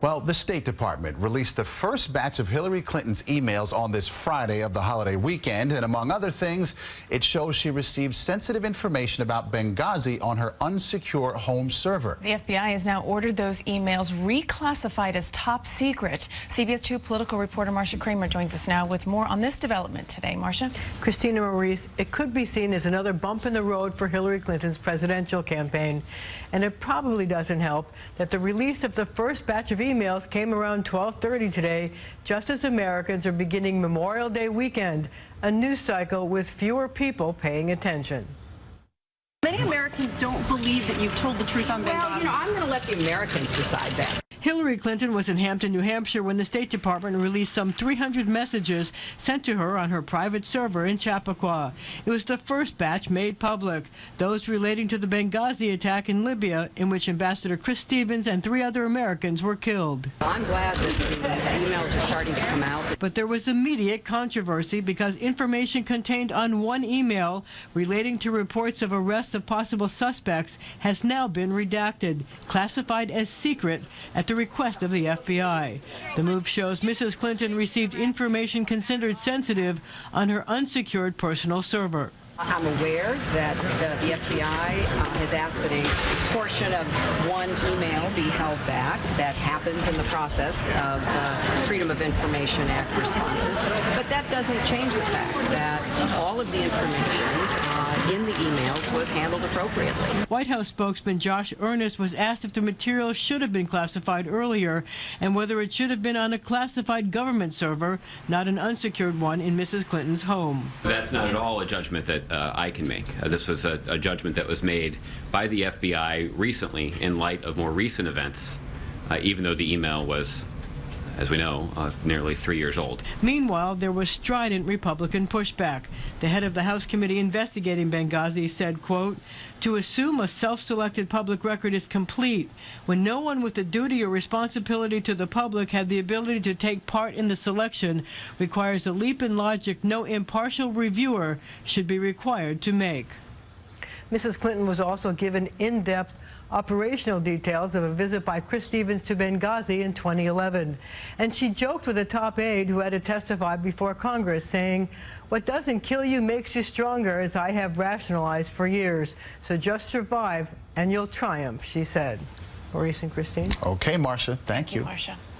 Well, the State Department released the first batch of Hillary Clinton's emails on this Friday of the holiday weekend. And among other things, it shows she received sensitive information about Benghazi on her unsecure home server. The FBI has now ordered those emails reclassified as top secret. CBS 2 political reporter Marcia Kramer joins us now with more on this development today. Marcia? Christina Maurice, it could be seen as another bump in the road for Hillary Clinton's presidential campaign. And it probably doesn't help that the release of the first batch of emails came around 12:30 today, just as Americans are beginning Memorial Day weekend, a news cycle with fewer people paying attention. Many Americans don't believe that you've told the truth on Benghazi. Well, I'm going to let the Americans decide that. Hillary Clinton was in Hampton, New Hampshire when the State Department released some 300 messages sent to her on her private server in Chappaqua. It was the first batch made public, those relating to the Benghazi attack in Libya, in which Ambassador Chris Stevens and 3 other Americans were killed. I'm glad that the emails are starting to come out. But there was immediate controversy because information contained on one email relating to reports of arrests of possible suspects has now been redacted, classified as secret at the request of the FBI. The move shows Mrs. Clinton received information considered sensitive on her unsecured personal server. I'm aware that the FBI has asked that a portion of one email be held back. That happens in the process of Freedom of Information Act responses. But that doesn't change the fact that all of the information in the emails was handled appropriately. White House spokesman Josh Earnest was asked if the material should have been classified earlier and whether it should have been on a classified government server, not an unsecured one in Mrs. Clinton's home. That's not at all a judgment that I can make. This was a judgment that was made by the FBI recently in light of more recent events, even though the email was, as we know, nearly 3 years old. Meanwhile, there was strident Republican pushback. The head of the House committee investigating Benghazi said, quote, "To assume a self-selected public record is complete when no one with a duty or responsibility to the public had the ability to take part in the selection requires a leap in logic no impartial reviewer should be required to make." Mrs. Clinton was also given in-depth operational details of a visit by Chris Stevens to Benghazi in 2011. And she joked with a top aide who had to testify before Congress, saying, "What doesn't kill you makes you stronger, as I have rationalized for years. So just survive and you'll triumph," she said. Maurice and Christine. Okay, Marcia, thank you. Marcia.